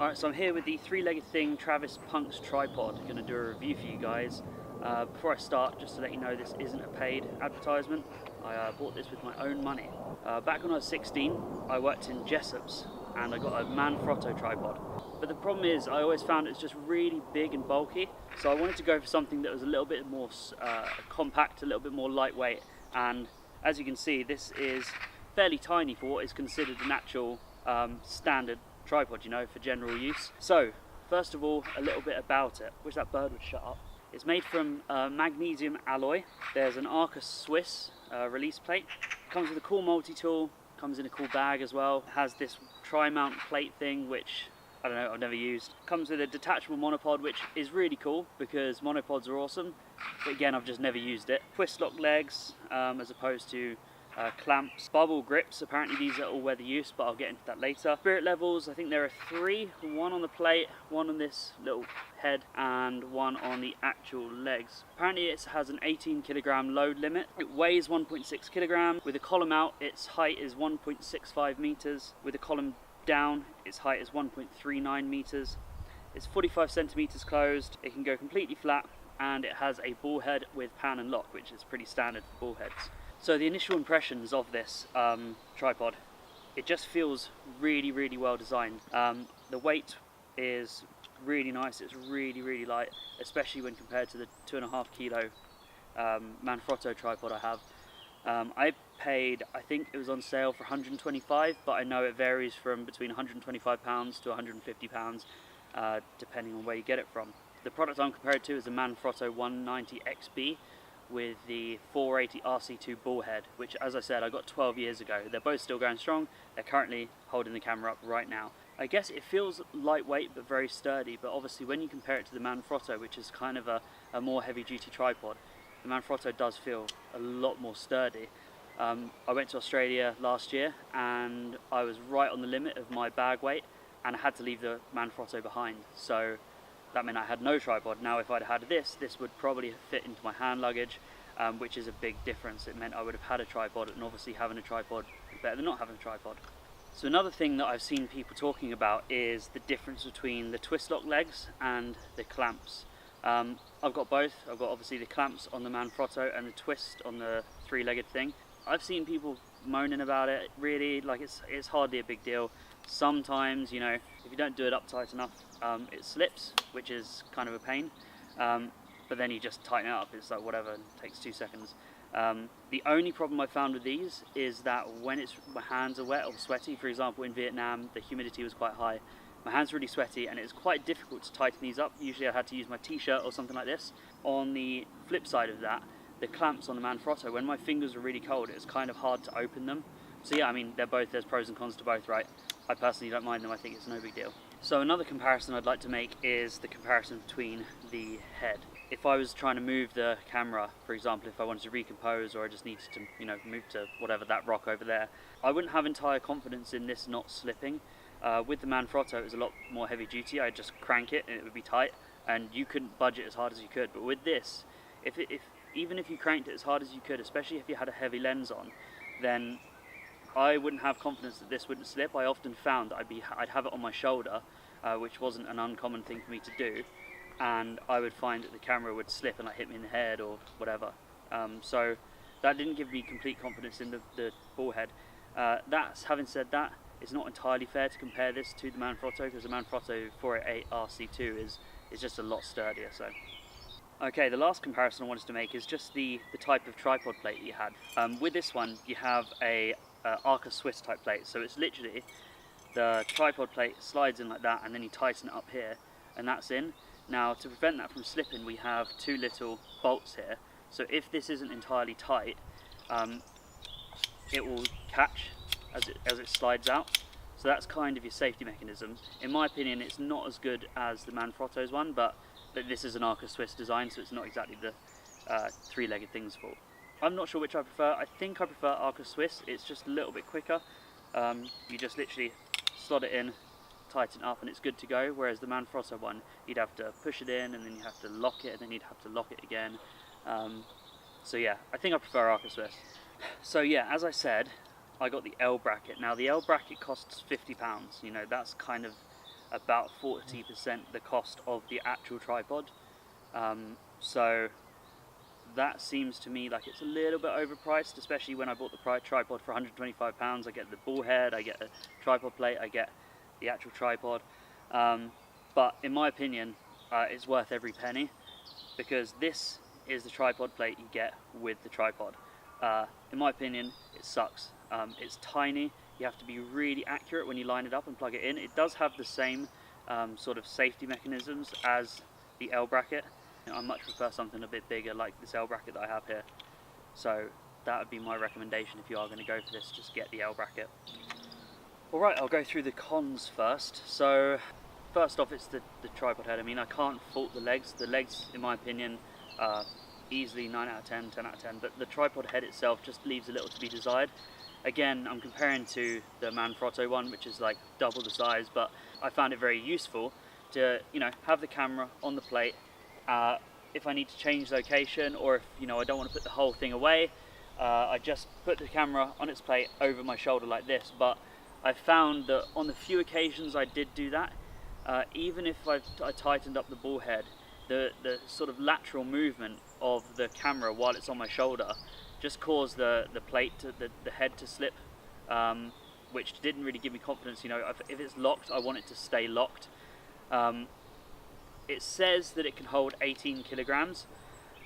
Alright, so I'm here with the three-legged thing Travis Punk's tripod. I'm going to do a review for you guys. Before I start, just to let you know, this isn't a paid advertisement. I bought this with my own money. Back when I was 16, I worked in Jessop's and I got a Manfrotto tripod. But the problem is, I always found it's just really big and bulky, so I wanted to go for something that was a little bit more compact, a little bit more lightweight, and as you can see, this is fairly tiny for what is considered an actual standard tripod, you know, for general use. So, first of all, a little bit about it. Wish that bird would shut up. It's made from magnesium alloy. There's an Arca Swiss release plate. Comes with a cool multi-tool, comes in a cool bag as well. It has this tri-mount plate thing, which, I don't know, I've never used. Comes with a detachable monopod, which is really cool because monopods are awesome. But again, I've just never used it. Twistlock legs, as opposed to clamps. Bubble grips, apparently these are all weather use, but I'll get into that later. Spirit levels, I think there are 3, one on the plate, one on this little head, and one on the actual legs. Apparently it has an 18 kilogram load limit. It weighs 1.6 kilograms. With the column out, its height is 1.65 meters. With the column down, its height is 1.39 meters. It's 45 centimeters closed. It can go completely flat, and it has a ball head with pan and lock, which is pretty standard for ball heads. So the initial impressions of this tripod, it just feels really, really well designed. The weight is really nice, it's really, really light, especially when compared to the 2.5 kilo Manfrotto tripod I have. I paid, I think it was on sale for 125, but I know it varies from between £125 to £150, depending on where you get it from. The product I'm compared to is a Manfrotto 190 XB, with the 480 RC2 ball head, which, as I said, I got 12 years ago. They're both still going strong. They're currently holding the camera up right now. I guess it feels lightweight but very sturdy, but obviously when you compare it to the Manfrotto, which is kind of a more heavy-duty tripod, the Manfrotto does feel a lot more sturdy. I went to Australia last year and I was right on the limit of my bag weight, and I had to leave the Manfrotto behind. So that meant I had no tripod. Now if I'd had this would probably fit into my hand luggage, which is a big difference. It meant I would have had a tripod, and obviously having a tripod is better than not having a tripod. So another thing that I've seen people talking about is the difference between the twistlock legs and the clamps. I've got both. I've got obviously the clamps on the Manfrotto and the twist on the three-legged thing. I've seen people moaning about it, really, like it's hardly a big deal. Sometimes, you know, if you don't do it up tight enough, it slips, which is kind of a pain, but then you just tighten it up. It's like whatever, it takes 2 seconds. The only problem I found with these is that when my hands are wet or sweaty, for example in Vietnam the humidity was quite high, my hands are really sweaty and it's quite difficult to tighten these up. Usually I had to use my t-shirt or something like this. On the flip side of that, the clamps on the Manfrotto, when my fingers were really cold, it's kind of hard to open them. So yeah, I mean, there's pros and cons to both, right? I personally don't mind them, I think it's no big deal. So another comparison I'd like to make is the comparison between the head. If I was trying to move the camera, for example, if I wanted to recompose or I just needed to, you know, move to whatever, that rock over there, I wouldn't have entire confidence in this not slipping. With the Manfrotto, it was a lot more heavy duty. I'd just crank it and it would be tight, and you couldn't budge it as hard as you could. But with this, even if you cranked it as hard as you could, especially if you had a heavy lens on, then I wouldn't have confidence that this wouldn't slip. I often found that I'd have it on my shoulder, which wasn't an uncommon thing for me to do, and I would find that the camera would slip and like hit me in the head or whatever. So that didn't give me complete confidence in the ball head. Having said that, it's not entirely fair to compare this to the Manfrotto, because the Manfrotto 488 RC2 is just a lot sturdier. So. Okay, the last comparison I wanted to make is just the type of tripod plate that you had. With this one, you have a Arca Swiss type plate, so it's literally the tripod plate slides in like that, and then you tighten it up here, and that's in. Now, to prevent that from slipping, we have 2 little bolts here, so if this isn't entirely tight, it will catch as it slides out. So that's kind of your safety mechanism. In my opinion, it's not as good as the Manfrotto's one, but this is an Arca Swiss design, so it's not exactly the three-legged thing's fault. I'm not sure which I prefer. I think I prefer Arca Swiss. It's just a little bit quicker. You just literally slot it in, tighten up, and it's good to go. Whereas the Manfrotto one, you'd have to push it in, and then you have to lock it, and then you'd have to lock it again. So yeah, I think I prefer Arca Swiss. So yeah, as I said, I got the L bracket. Now the L bracket costs £50. You know, that's kind of about 40% the cost of the actual tripod. So that seems to me like it's a little bit overpriced, especially when I bought the tripod for £125. I get the ball head, I get a tripod plate, I get the actual tripod. But in my opinion, it's worth every penny, because this is the tripod plate you get with the tripod. In my opinion, it sucks. It's tiny, you have to be really accurate when you line it up and plug it in. It does have the same sort of safety mechanisms as the L bracket. I much prefer something a bit bigger like this L bracket that I have here. So that would be my recommendation if you are going to go for this, just get the L bracket. Alright, I'll go through the cons first. So first off, it's the tripod head. I mean, I can't fault the legs. The legs, in my opinion, easily 9 out of 10, 10 out of 10, but the tripod head itself just leaves a little to be desired. Again, I'm comparing to the Manfrotto one, which is like double the size, but I found it very useful to, you know, have the camera on the plate. If I need to change location, or if, you know, I don't want to put the whole thing away, I just put the camera on its plate over my shoulder like this. But I found that on the few occasions I did do that, even if I tightened up the ball head, the sort of lateral movement of the camera while it's on my shoulder just caused the plate, the head to slip, which didn't really give me confidence. You know, if it's locked, I want it to stay locked. It says that it can hold 18 kilograms.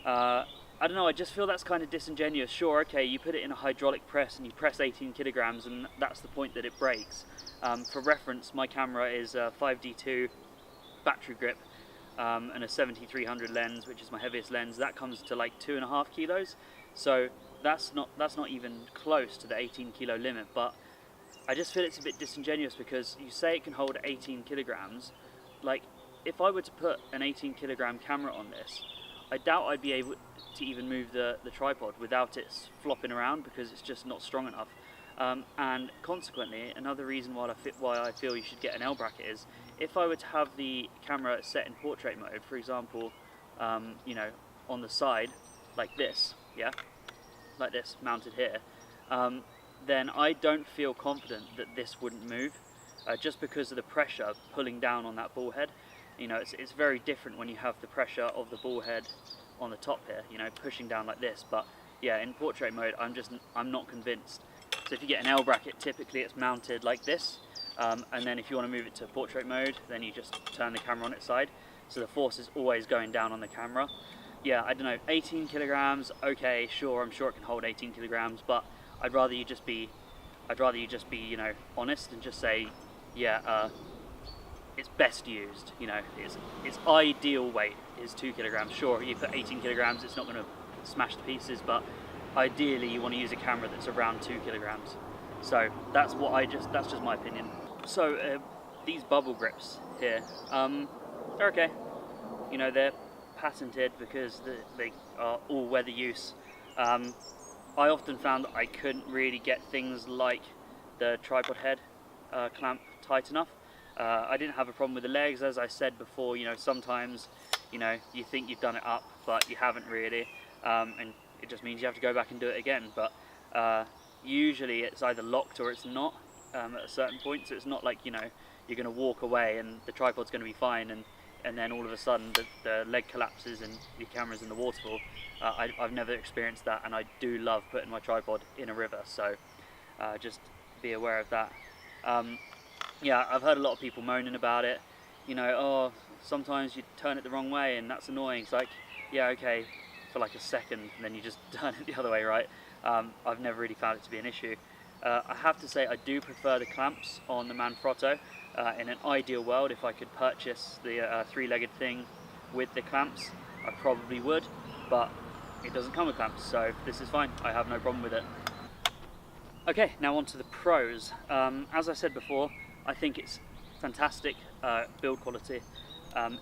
I don't know, I just feel that's kind of disingenuous. Sure, okay, you put it in a hydraulic press and you press 18 kilograms and that's the point that it breaks. For reference, my camera is a 5D2 battery grip and a 7300 lens, which is my heaviest lens. That comes to like 2.5 kilos. So that's not even close to the 18 kilo limit. But I just feel it's a bit disingenuous, because you say it can hold 18 kilograms. Like, if I were to put an 18 kilogram camera on this, I doubt I'd be able to even move the tripod without it flopping around, because it's just not strong enough. And consequently, another reason why I feel you should get an L bracket is, if I were to have the camera set in portrait mode, for example, you know, on the side, like this, yeah, like this, mounted here, then I don't feel confident that this wouldn't move, just because of the pressure pulling down on that ball head. You know, it's very different when you have the pressure of the ball head on the top here, you know, pushing down like this. But yeah, in portrait mode, I'm not convinced. So if you get an L bracket, typically it's mounted like this, and then if you want to move it to portrait mode, then you just turn the camera on its side, so the force is always going down on the camera. Yeah, I don't know, 18 kilograms, okay, sure, I'm sure it can hold 18 kilograms, but I'd rather you just be, you know, honest and just say, yeah, it's best used. You know, its ideal weight is 2 kilograms. Sure, you put 18 kilograms, it's not going to smash to pieces, but ideally you want to use a camera that's around 2 kilograms. So that's just my opinion. So these bubble grips here, they're okay. You know, they're patented because they are all-weather use. I often found that I couldn't really get things like the tripod head clamp tight enough. I didn't have a problem with the legs, as I said before. You know, sometimes, you know, you think you've done it up, but you haven't really, and it just means you have to go back and do it again. But usually it's either locked or it's not at a certain point, so it's not like, you know, you're going to walk away and the tripod's going to be fine, and then all of a sudden the leg collapses and your camera's in the waterfall. I've never experienced that, and I do love putting my tripod in a river, so just be aware of that. Yeah, I've heard a lot of people moaning about it. You know, oh, sometimes you turn it the wrong way and that's annoying. It's like, yeah, okay, for like a second, and then you just turn it the other way, right? I've never really found it to be an issue. I have to say I do prefer the clamps on the Manfrotto. In an ideal world, if I could purchase the three-legged thing with the clamps, I probably would, but it doesn't come with clamps, so this is fine. I have no problem with it. Okay, now on to the pros. As I said before, I think it's fantastic build quality.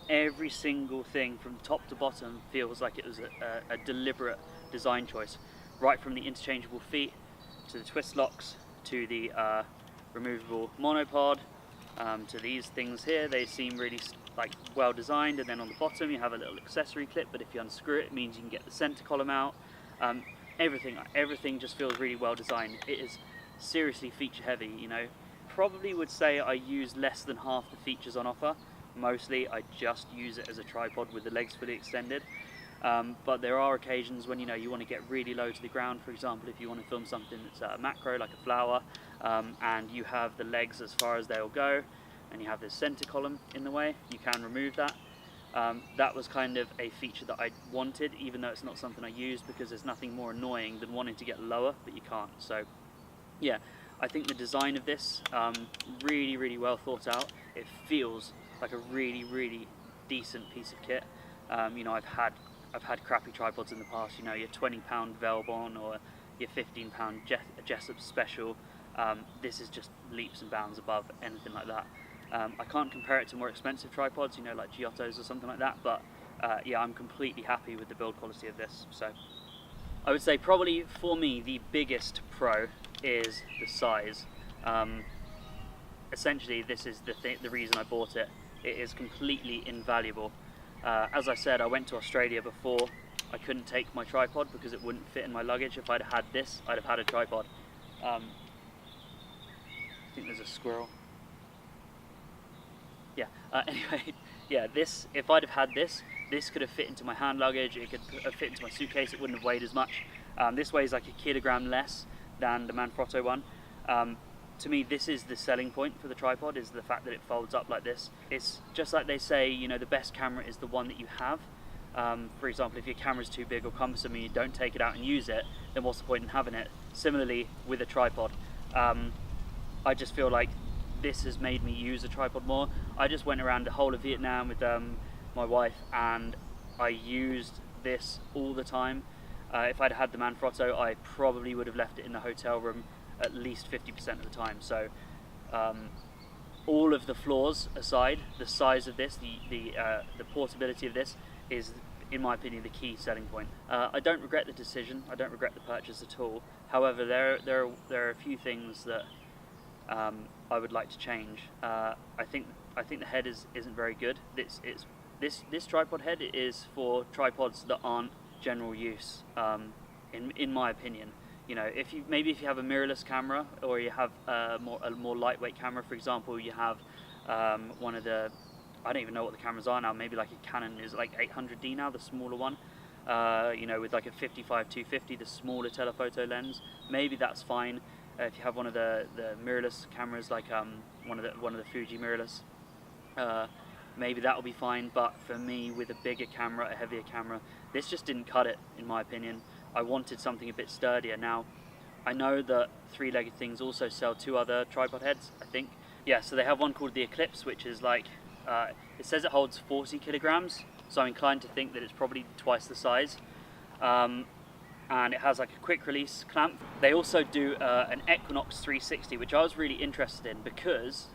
Every single thing from top to bottom feels like it was a deliberate design choice, right from the interchangeable feet to the twist locks to the removable monopod to these things here. They seem really like well designed, and then on the bottom you have a little accessory clip, but if you unscrew it, it means you can get the center column out. Everything just feels really well designed. It is seriously feature heavy, you know. probably would say I use less than half the features on offer. Mostly I just use it as a tripod with the legs fully extended. But there are occasions when you want to get really low to the ground. For example, if you want to film something that's a macro, like a flower, and you have the legs as far as they'll go, and you have this center column in the way, you can remove that. That was kind of a feature that I wanted, even though it's not something I use, because there's nothing more annoying than wanting to get lower, but you can't. So yeah, I think the design of this, really, really well thought out. It feels like a really, really decent piece of kit. I've had crappy tripods in the past, your £20 Velbon or your £15 Jessup Special. This is just leaps and bounds above anything like that. I can't compare it to more expensive tripods, like Giotto's or something like that, but yeah, I'm completely happy with the build quality of this. So I would say probably for me the biggest pro is the size. Essentially, this is the reason I bought it. It is completely invaluable. As I said, I went to Australia before. I couldn't take my tripod because it wouldn't fit in my luggage. If I'd had this, I'd have had a tripod. I think there's a squirrel. Yeah, anyway, yeah, if I'd have had this could have fit into my hand luggage, it could have fit into my suitcase, it wouldn't have weighed as much. This weighs like 1 kilogram less than the Manfrotto one. To me, this is the selling point for the tripod, is the fact that it folds up like this. It's just like they say, the best camera is the one that you have. For example, if your camera's too big or cumbersome and you don't take it out and use it, then what's the point in having it? Similarly with a tripod. I just feel like this has made me use a tripod more. I just went around the whole of Vietnam with my wife, and I used this all the time. If I'd had the Manfrotto, I probably would have left it in the hotel room at least 50% of the time. So all of the flaws aside, the size of this, the portability of this is, in my opinion, the key selling point. I don't regret the decision. I don't regret the purchase at all. However, there are a few things that I would like to change. I think the head isn't very good. This tripod head is for tripods that aren't general use, in my opinion. If you have a mirrorless camera, or you have a more lightweight camera, for example, you have one of the, I don't even know what the cameras are now, maybe like a Canon is like 800D now, the smaller one, with like a 55-250, the smaller telephoto lens, maybe that's fine. If you have one of the mirrorless cameras, like one of the Fuji mirrorless, maybe that will be fine. But for me, with a bigger camera, a heavier camera, this just didn't cut it, in my opinion. I wanted something a bit sturdier. Now, I know that Three-Legged Things also sell 2 other tripod heads, I think. Yeah, so they have one called the Eclipse, which is like, it says it holds 40 kilograms, so I'm inclined to think that it's probably twice the size. And it has like a quick release clamp. They also do an Equinox 360, which I was really interested in because,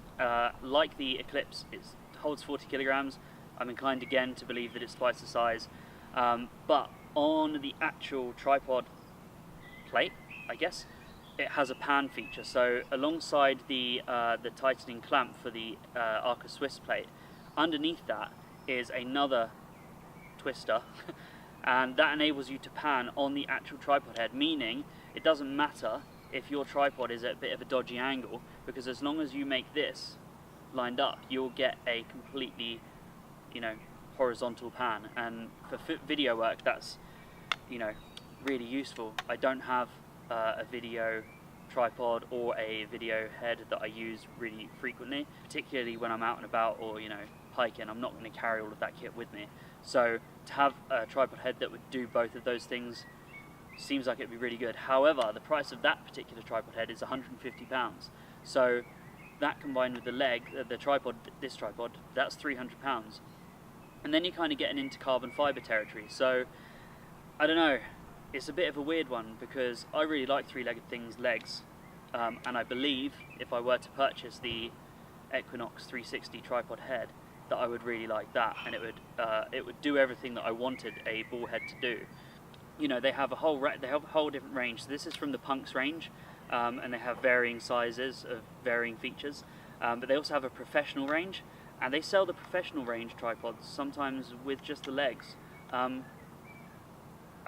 like the Eclipse, it holds 40 kilograms. I'm inclined again to believe that it's twice the size. But on the actual tripod plate, I guess, it has a pan feature. So alongside the tightening clamp for the Arca Swiss plate, underneath that is another twister, and that enables you to pan on the actual tripod head, meaning it doesn't matter if your tripod is at a bit of a dodgy angle, because as long as you make this lined up, you'll get a completely, horizontal pan. And for video work, that's, really useful. I don't have a video tripod or a video head that I use really frequently, particularly when I'm out and about or hiking. I'm not going to carry all of that kit with me, so to have a tripod head that would do both of those things seems like it'd be really good. However, the price of that particular tripod head is £150, so that combined with the leg, the tripod, this tripod, that's £300, and then you're kind of getting into carbon fibre territory. So I don't know, it's a bit of a weird one, because I really like Three-Legged Things legs, and I believe if I were to purchase the Equinox 360 tripod head, that I would really like that, and it would do everything that I wanted a ball head to do. They have a whole different range. So this is from the Punks range, and they have varying sizes of varying features, but they also have a professional range, and they sell the professional range tripods sometimes with just the legs.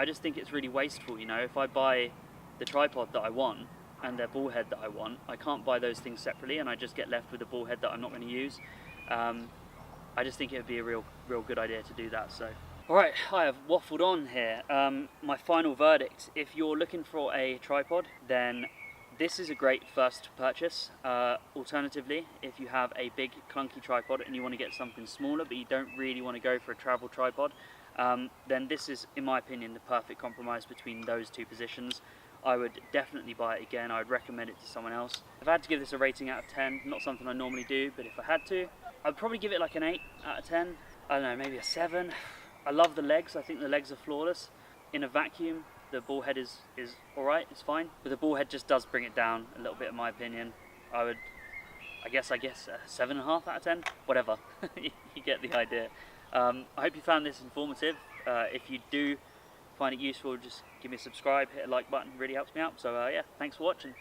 I just think it's really wasteful. If I buy the tripod that I want, and their ball head that I want. I can't buy those things separately, and I just get left with a ball head that I'm not going to use. I just think it would be a real good idea to do that. So, alright, I have waffled on here. My final verdict: if you're looking for a tripod, then this is a great first purchase. Alternatively, if you have a big clunky tripod and you want to get something smaller but you don't really want to go for a travel tripod, then this is, in my opinion, the perfect compromise between those two positions. I would definitely buy it again. I would recommend it to someone else. If I had to give this a rating out of 10, not something I normally do, but if I had to, I'd probably give it like an 8 out of 10. I don't know, maybe a 7. I love the legs. I think the legs are flawless. In a vacuum, the ball head is alright, it's fine. But the ball head just does bring it down a little bit in my opinion. I guess a 7.5 out of 10, whatever. You get the idea. I hope you found this informative. If you do find it useful, just give me a subscribe, hit a like button, really helps me out. So yeah, thanks for watching.